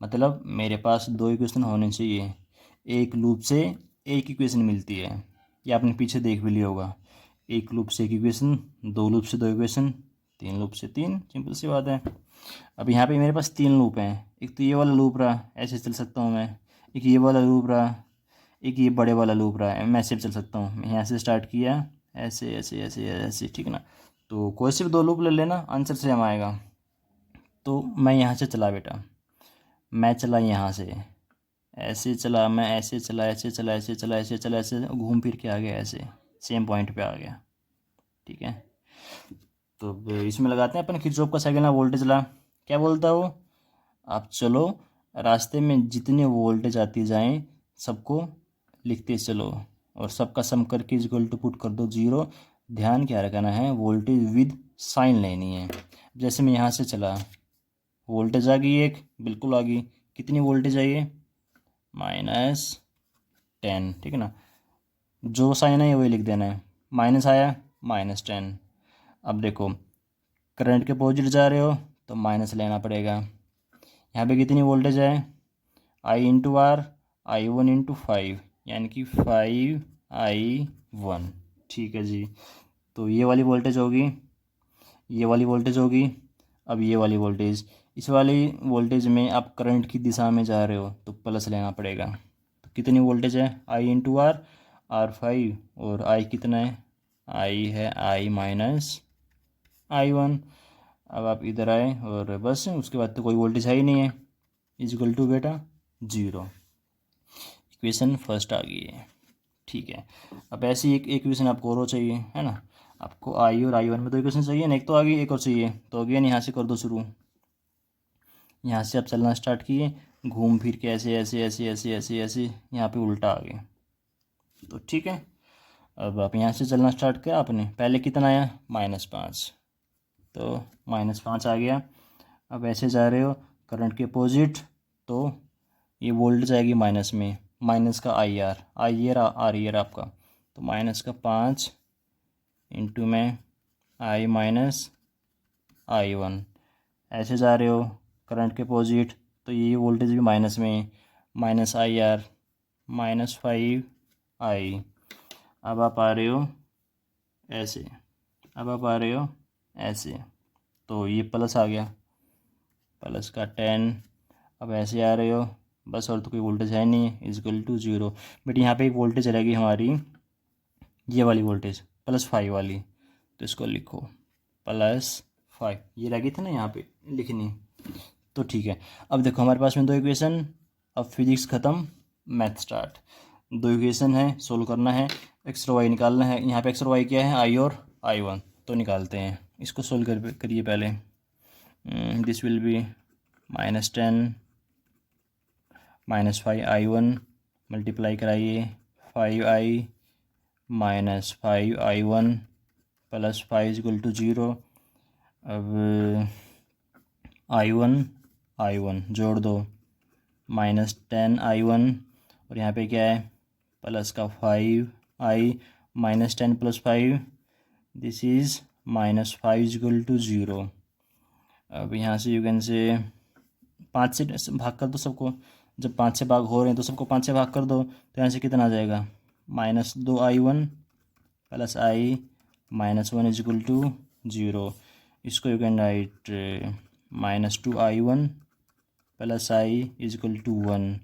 मतलब मेरे पास दो इक्वेशन होने चाहिए, एक लूप से एक इक्वेशन मिलती है, ये आपने पीछे देख भी लिया होगा। एक लूप से एक इक्वेशन, दो लूप से दो इक्वेशन, तीन लूप से तीन, सिंपल सी बात है। अब यहाँ पे मेरे पास तीन लूप हैं, एक तो ये वाला लूप रहा, ऐसे चल सकता हूँ मैं, एक ये वाला लूप रहा, एक ये बड़े वाला लूप रहा है, मैं ऐसे भी चल सकता हूँ। मैं यहाँ से स्टार्ट किया, ऐसे ऐसे ऐसे ऐसे, ठीक है ना। तो कोई से भी दो लूप ले लेना, आंसर सेम आएगा। तो मैं यहाँ से चला बेटा, मैं चला यहाँ से, ऐसे चला मैं, ऐसे चला, ऐसे चला, ऐसे चला, ऐसे चला, ऐसे घूम फिर के आ गया, ऐसे सेम पॉइंट पे आ गया, ठीक है। तो अब इसमें लगाते हैं अपन किरचॉफ का सेकंड लॉ वोल्टेज लॉ। क्या बोलता हो, आप चलो रास्ते में जितने वोल्टेज आती जाएं सबको लिखते चलो, और सबका सम करके इक्वल टू पुट कर दो जीरो। ध्यान क्या रखना है, वोल्टेज विद साइन लेनी है। जैसे मैं यहाँ से चला, वोल्टेज आ गई एक, बिल्कुल आ गई, कितनी वोल्टेज आई है, -10, ठीक है ना। जो साइन है वही लिख देना है, माइनस आया -10। अब देखो करंट के अपोजिट जा रहे हो तो माइनस लेना पड़ेगा। यहाँ पे कितनी वोल्टेज है, I into R, I one into 5, यानी कि 5I1, ठीक है जी। तो ये वाली वोल्टेज होगी, ये वाली वोल्टेज होगी। अब ये वाली वोल्टेज, इस वाली वोल्टेज में आप करंट की दिशा में जा रहे हो तो प्लस लेना पड़ेगा। तो कितनी वोल्टेज है, आई इंटू आर, R5, और आई कितना है, आई है आई माइनस आई वन। अब आप इधर आए और बस उसके बाद तो कोई वोल्टेज है ही नहीं है, इक्वल टू बेटा जीरो। इक्वेशन फर्स्ट आ गई है, ठीक है। अब ऐसी एक इक्वेशन आपको और चाहिए, है ना। आपको आई और आई वन में दो इक्वेशन चाहिए ना, एक तो आ गई, एक और चाहिए। तो अगेन यहाँ से कर दो शुरू, यहाँ से आप चलना स्टार्ट किए, घूम फिर के ऐसे ऐसे ऐसे ऐसे ऐसे ऐसे यहाँ पे उल्टा आ गए, तो ठीक है। अब आप यहाँ से चलना स्टार्ट किया आपने, पहले कितना आया -5, तो -5 आ गया। अब ऐसे जा रहे हो करंट के अपोजिट, तो ये वोल्टेज आएगी माइनस में, माइनस का आई आर आ रही है आपका, तो -5 इंटू में आई माइनस आई वन। ऐसे जा रहे हो करंट के अपोजिट, तो ये वोल्टेज भी माइनस में, माइनस आई आर, -5I। अब आप आ रहे हो ऐसे, अब आप आ रहे हो ऐसे, तो ये प्लस आ गया, प्लस का 10। अब ऐसे आ रहे हो बस, और तो कोई वोल्टेज है नहीं, इक्वल टू जीरो। बट यहाँ पे एक वोल्टेज रहेगी हमारी, ये वाली वोल्टेज +5 वाली, तो इसको लिखो +5, ये रहेगी थी ना यहाँ पे लिखनी, तो ठीक है। अब देखो हमारे पास में दो इक्वेशन, अब फिजिक्स ख़त्म, मैथ स्टार्ट। दो इक्वेशन है, सोल्व करना है, एक्स और वाई निकालना है। यहाँ पे एक्स और वाई क्या है, आई और आई वन, तो निकालते हैं। इसको सोल्व करिए पहले। This will be -10 -5I1, multiply कराइए 5I -5I1 + 5 = 0। अब I1 जोड़ दो, -10I1, और यहाँ पे क्या है प्लस का 5I -10 + 5, दिस इज़ -5 = 0। अब यहाँ से यू कैन से 5 से भाग कर दो सबको, जब 5 से भाग हो रहे हैं तो सबको 5 से भाग कर दो, तो यहाँ से कितना आ जाएगा, -2I1 + I -1 = 0। इसको you can write -2I1 + I = 1।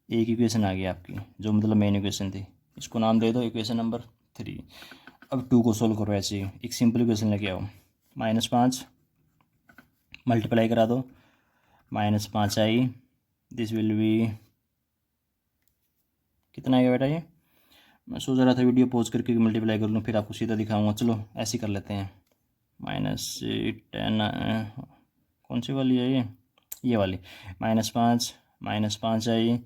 एक इक्वेशन आ गई आपकी, जो मतलब मेन इक्वेशन थी, इसको नाम दे दो इक्वेशन नंबर 3। अब 2 को सोल्व करो ऐसे ही, एक सिंपल इक्वेशन लेके आओ, -5 मल्टीप्लाई करा दो, -5i, दिस विल बी, कितना आएगा बेटा ये? मैं सोच रहा था वीडियो पॉज करके मल्टीप्लाई कर लूँ, फिर आपको सीधा दिखाऊंगा। चलो ऐसे ही कर लेते हैं। -10, कौन सी वाली है ये वाली, -5i,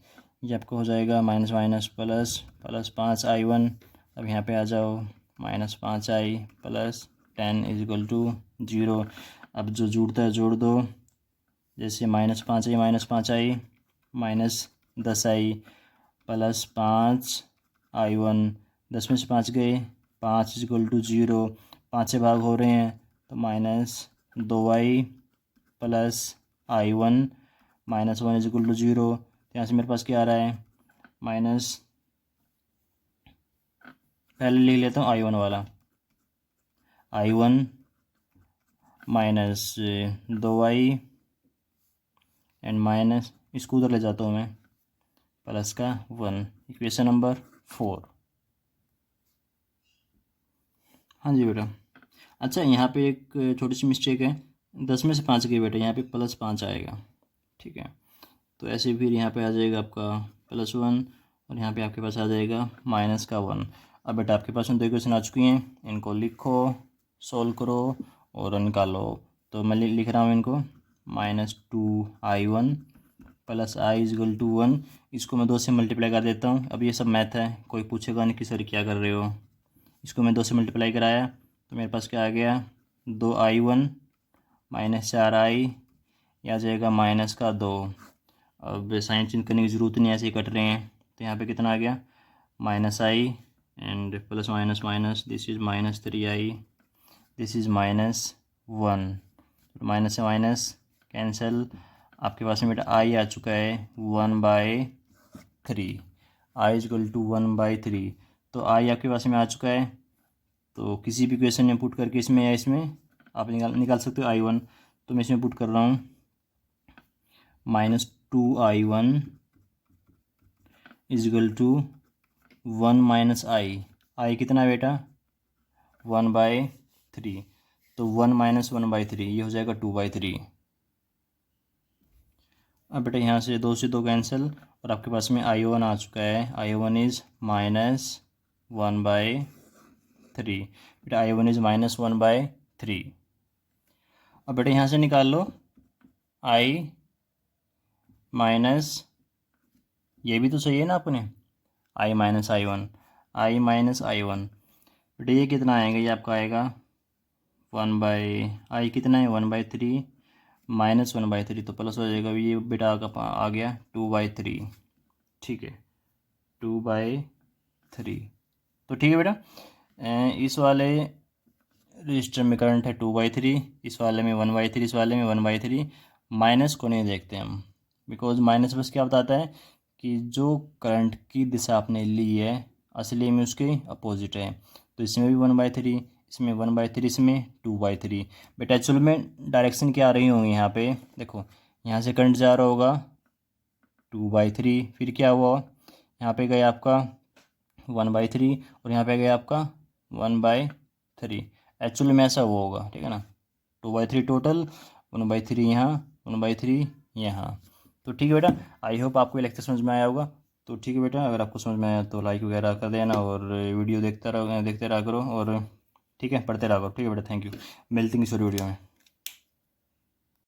ये आपको हो जाएगा माइनस माइनस प्लस, +5i1। अब यहाँ पे आ जाओ, -5i plus 10 is equal to 0। अब जो जुड़ता है जोड़ दो, जैसे -5i -10i प्लस 5i1, 10 में से 5 गए, 5 इज इक्वल टू 0, 5 से भाग हो रहे हैं तो -2i plus i1 -1 is equal to 0। तो यहाँ से मेरे पास क्या आ रहा है, पहले लिख लेता हूँ i1 वाला, i1 -2i एंड माइनस, इसको उधर ले जाता हूँ मैं, प्लस का 1, इक्वेशन नंबर 4। हाँ जी बेटा। अच्छा यहाँ पे एक छोटी सी मिस्टेक है, 10 में से 5 गए बेटा, यहाँ पे +5 आएगा, ठीक है। तो ऐसे फिर यहाँ पे आ जाएगा आपका +1 और यहाँ पे आपके पास आ जाएगा -1। अब बेटा आपके पास दो इक्वेशन आ चुकी हैं, इनको लिखो, सोल्व करो और निकालो। तो मैं लिख रहा हूँ इनको, -2i1 plus i is equal to 1, इसको मैं 2 से मल्टीप्लाई कर देता हूँ। अब ये सब मैथ है, कोई पूछेगा नहीं कि सर क्या कर रहे हो। इसको मैं 2 से मल्टीप्लाई कराया तो मेरे पास क्या आ गया, 2i1 -4i, यह आ जाएगा -2। अब साइन चेंज करने की ज़रूरत नहीं, ऐसे ही कट रहे हैं। तो यहाँ पे कितना आ गया, -i and plus minus minus, this is -3i, this is -1, minus से माइनस कैंसिल। आपके पास में बेटा i आ चुका है 1/3, i इज इक्वल टू 1/3। तो i आपके पास में आ चुका है, तो किसी भी इक्वेशन में पुट करके इसमें या इसमें आप निकाल सकते हो i1। तो मैं इसमें पुट कर रहा हूँ, -2i1 is equal to 1 - i कितना है बेटा, 1/3। तो 1 - 1/3 ये हो जाएगा 2/3। अब बेटा यहाँ से 2 से 2 कैंसिल और आपके पास में i1 आ चुका है, i1 इज़ -1/3। बेटा i1 इज़ -1/3। अब बेटा यहाँ से निकाल लो i माइनस, ये भी तो सही है ना अपने, i माइनस i1, बेटा ये कितना आएगा, ये आपका आएगा 1/i कितना है 1/3 -1/3, तो प्लस हो जाएगा, ये बेटा आ गया 2/3, ठीक है 2/3। तो ठीक है बेटा, इस वाले रजिस्टर में करंट है 2/3, इस वाले में 1/3, इस वाले में 1/3। माइनस को नहीं देखते हम, बिकॉज माइनस बस क्या बताता है कि जो करंट की दिशा आपने ली है असली में उसके अपोजिट है। तो इसमें भी 1/3, इसमें 1/3, इसमें 2/3। बेटा एक्चुअल में डायरेक्शन क्या आ रही होंगी, यहाँ पे देखो, यहाँ से करंट जा रहा होगा 2/3, फिर क्या हुआ, यहाँ पे गया आपका 1/3 और यहाँ पे गया आपका 1/3। एक्चुअली में ऐसा हुआ होगा, ठीक है ना, 2/3 टोटल, 1/3 यहाँ, 1/3 यहाँ। तो ठीक है बेटा, आई होप आपको ये लेक्चर समझ में आया होगा। तो ठीक है बेटा, अगर आपको समझ में आया तो लाइक वगैरह कर देना और वीडियो देखते रहा करो और ठीक है, पढ़ते रहा करो। ठीक है बेटा, थैंक यू, मिलते हैं किसी और वीडियो में।